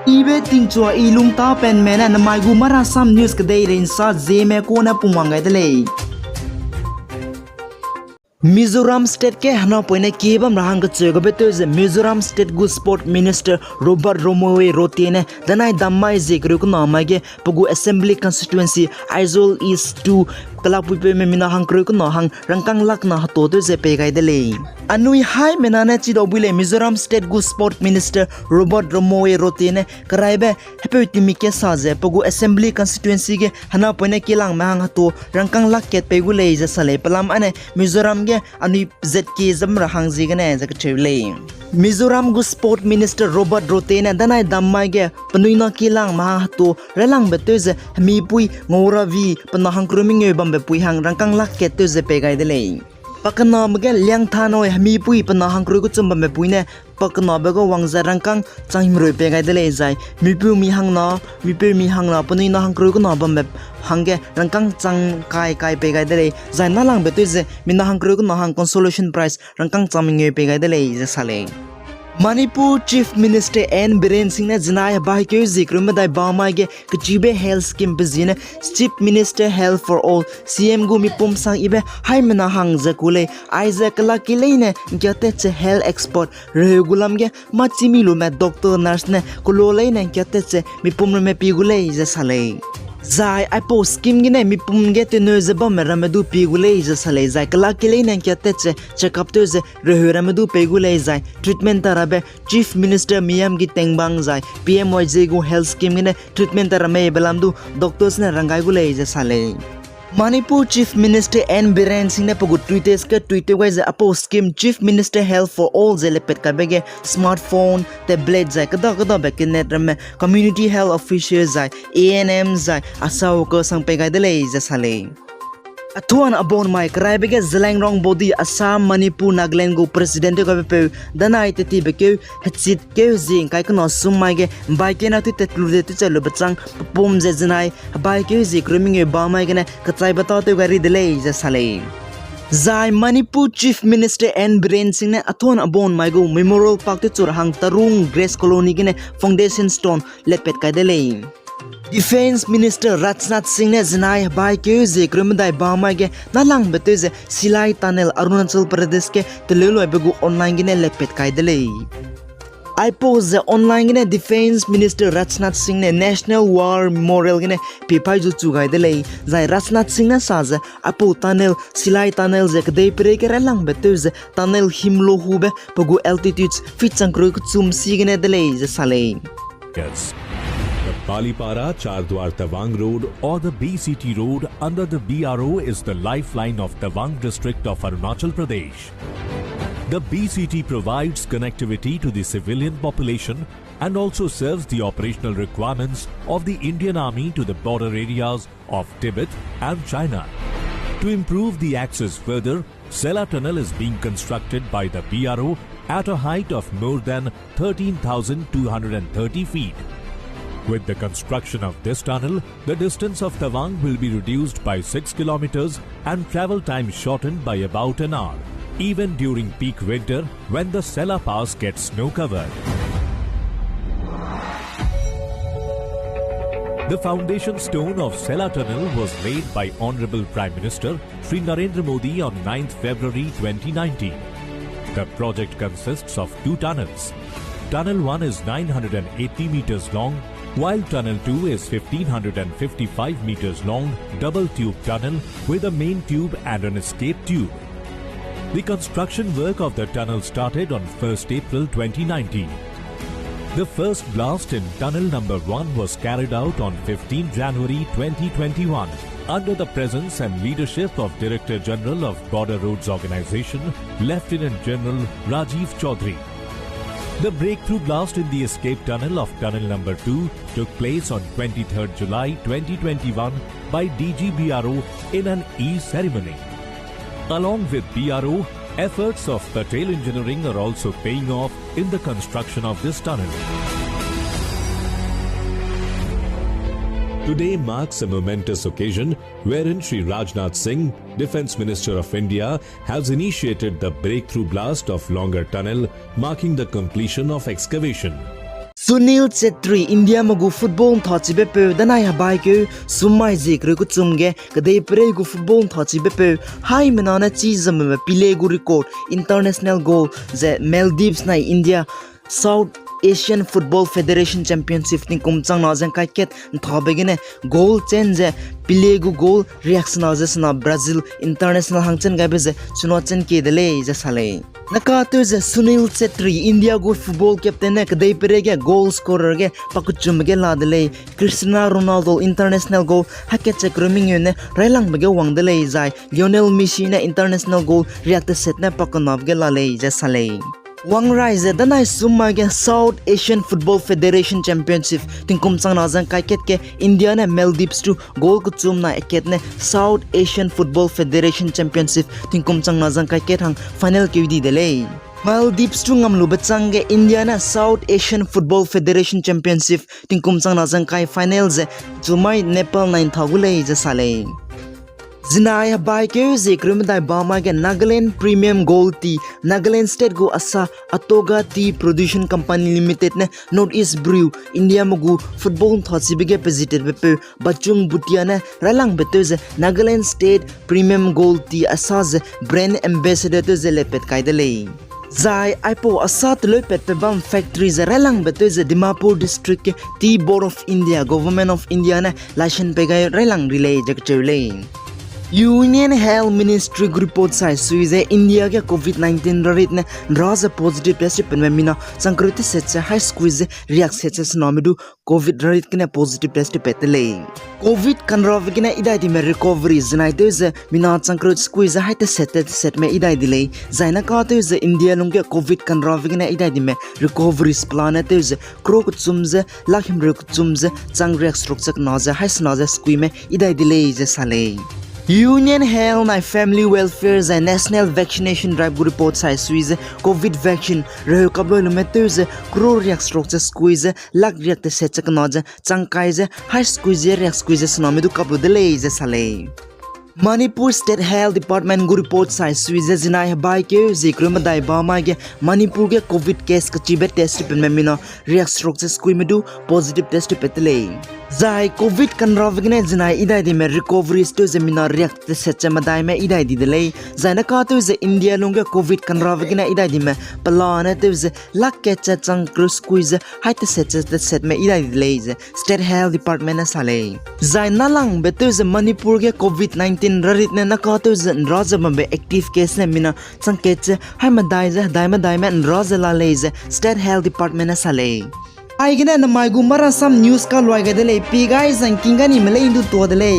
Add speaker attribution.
Speaker 1: Ibe tingchua ilung ta pen mena na mai gu mara sam news kadai rein sa zeme ko na pumangai dele. Mizoram State ke hana poine kebam rahang ka chego beto je Mizoram State gu Sport Minister Robert Romoe Rotene danai dammai jekru ko namage pugu Assembly Constituency Aizawl East 2 kalapupe me mina hang kru ko no hang rangkang lak na hato to je pe gai dele. Anui hai menana chi dobile Mizoram State gu Sport Minister Robert Romoe Rotene karaibe hepetimi ke saje pugu Assembly Constituency ge hana poine kilang mahang hato rangkang lak ket pe gu le je sale palam ane Mizoram Anui ZK zam rahang zigane zakachule Mizoram gu Sport Minister Robert Rotene danai dammai ge panuina kilang maha hatu relang beteze mi pui ngora vi panahang kruming e bambe pui hang rangkang lakke teze pegai dele pakana mage liang thanoi mi pui panahang kru gu chumba me pui ne pakana bego wangza rangkang changimroi pegai dele jai mi pu mi hang na panuina hang kru gu na bambe hangge rangkang chang kai pegai dele jai nalang beteze mina hang kru gu na hang consolation prize rangkang chaming e pegai dele je sale Manipur Chief Minister N Biren Singh ne janaya bahikyo zikrum dai bamai ge kchibe health scheme bizine Chief Minister Health for All CM gu mi pum sang ibe haimena hang zakule Isaac Lakilene gyate che health expert regulam ge machimi lu me doctor nurse ne kulolei ne gyate che mi pum me pigule je sale Zai aipo scheme gine mi pum ge te no ze bam ramadu pigule je sale zai kala kile ne kyate che check up to ze rehu ramadu pigule zai treatment tarabe Chief Minister Miyam gi tengbang zai PMYJ gu health scheme gine treatment tarame belamdu doctors ne rangai gule je sale Manipur Chief Minister N Biren Singh ne pugu tweets ka tweet wise apo scheme Chief Minister Health for All zelepet ka bege smartphone tablet zai kada beke net ram community health officials zai ANM zai asau ko sang pe ga dele je sale Atuan abon mai krai bege zelang rong body Assam Manipur Nagaland go president ko pe danai te ti beke hachit ke jing kai kono sumai ge bai ke na ti tetlu de ti chalo bachang pom je janai bai ke ji grooming e ba mai ge na kachai bata te gari dele je sale Zai Manipur Chief Minister N Biren Singh ne athon abon mai go memorial park te chur hang tarung Grace Colony ge ne foundation stone lepet kai dele Defense Minister Rajnath Singh ne janai bai ke je krumdai bamai ge nalang beteze Silai Tunnel Arunachal Pradesh ke telelo begu online ge ne lepet kai dele I pose the online ge Defense Minister Rajnath Singh ne National War Memorial ge ne pipai ju chugai dele jai Rajnath Singh na saja apo tunnel Silai Tunnel je kdei pre ke relang beteze tunnel himlo hube begu altitudes fit changro chum si ge ne dele je sale
Speaker 2: Yes. The Palipara Chardwar Tawang Road or the BCT Road under the BRO is the lifeline of Tawang district of Arunachal Pradesh. The BCT provides connectivity to the civilian population and also serves the operational requirements of the Indian Army to the border areas of Tibet and China. To improve the access further, Sela Tunnel is being constructed by the BRO at a height of more than 13,230 feet. With the construction of this tunnel, the distance of Tawang will be reduced by 6 kilometers and travel time shortened by about an hour, even during peak winter when the Sela Pass gets snow covered. The foundation stone of Sela Tunnel was laid by Honorable Prime Minister Shri Narendra Modi on 9th February 2019. The project consists of 2 tunnels. Tunnel 1 is 980 meters long, while Tunnel 2 is 1555 meters long double tube tunnel with a main tube and an escape tube. The construction work of the tunnel started on 1st April 2019. The first blast in tunnel number 1 was carried out on 15 January 2021 under the presence and leadership of Director General of Border Roads Organization, Lieutenant General Rajiv Chaudhary. The breakthrough blast in the escape tunnel of tunnel number 2 took place on 23rd July 2021 by DGBRO in an e-ceremony. Along with BRO, efforts of Patel Engineering are also paying off in the construction of this tunnel. Today marks a momentous occasion wherein Shri Rajnath Singh, Defence Minister of India, has initiated the breakthrough blast of longer tunnel, marking the completion of excavation.
Speaker 1: Sunil Chetri India magu football thochi be pe danai habai ke sumai jikre ku chumge kadai pre gu football thochi be pe hai manana chizam me pile gu record international goal ze Maldives na India South Asian Football Federation Championship ni kumchang na jang kai ket thobegene goal change pilegu goal reaction na jasna Brazil international hangchen ga be je chuno chen ke dele je sale naka to je Sunil Chetri India go football captain ne kadai perege goal scorer ge pakuchum ge la dele Cristiano Ronaldo international goal hakke chekroming ne railang bege wang dele jai Lionel Messi ne international goal react set ne pakonav ge la le je sale Wang Rise danai summa ge South Asian Football Federation Championship tingkum sang na jang kai ket ke India ne Maldives to goal ku chum na eket ne South Asian Football Federation Championship tingkum sang na jang kai ket hang final ke di dele Maldives to ngam lu bachang ge India na South Asian Football Federation Championship tingkum sang na jang kai final je Jumai Nepal 9000 le je sale Zinaya Baike Zekrum Dai Bama ge Nagaland Premium Gold Tea Nagaland State go asa Atoga Tea Production Company Limited ne Northeast Brew India mugu football thochi bige visited bepe bachung butia ne ralang beto je Nagaland State Premium Gold Tea asa je brand ambassador to je lepet kaidele Zai aipo asat lepet pe bam factory je ralang beto je Dimapur district ke Tea Board of India Government of India ne license pe gai ralang relay jak chule Union Health Ministry report sai suize India ke COVID-19 rate ne raza positive test pen mina sankriti secha high squeeze react secha snomidu COVID rate kene positive test petele COVID kanrov kene idai di me recovery zinai de ze mina sankriti squeeze high test set me idai dilei zaina ka de ze India lungke COVID kanrov kene idai di me recovery plan te ze krok chumze lakhim rek chumze chang react structure naza high naza squeeze me idai dilei je sale Union Health my Family Welfare and National Vaccination Drive report sai suize COVID vaccine reho kablo lumetuze kro react structure squeeze lak react secha knoja changkai je high squeeze react squeeze snomedu kablo dele je sale Manipur State Health Department gu report sai suize jinai bai ke zikrum dai ba ma ge Manipur ge COVID case ka chibe test pe memina react structure squeeze medu positive test petele Zai COVID kan ravgne jinai idai di me recovery sto zemina react secha madai me idai di delay zaina ka to ze India lunga COVID kan ravgne idai di me palana to ze lak kecha chang cruise quiz haite secha the set me idai di delay ze State Health Department sale zaina lang beto ze Manipur ge COVID-19 rarit ne na ka to ze raja be active case ne mina chang kecha hai madai ze dai me raja la le ze State Health Department sale Aigena na maigu mara sam news ka loiga dele pi guys and kingani mele indu to dele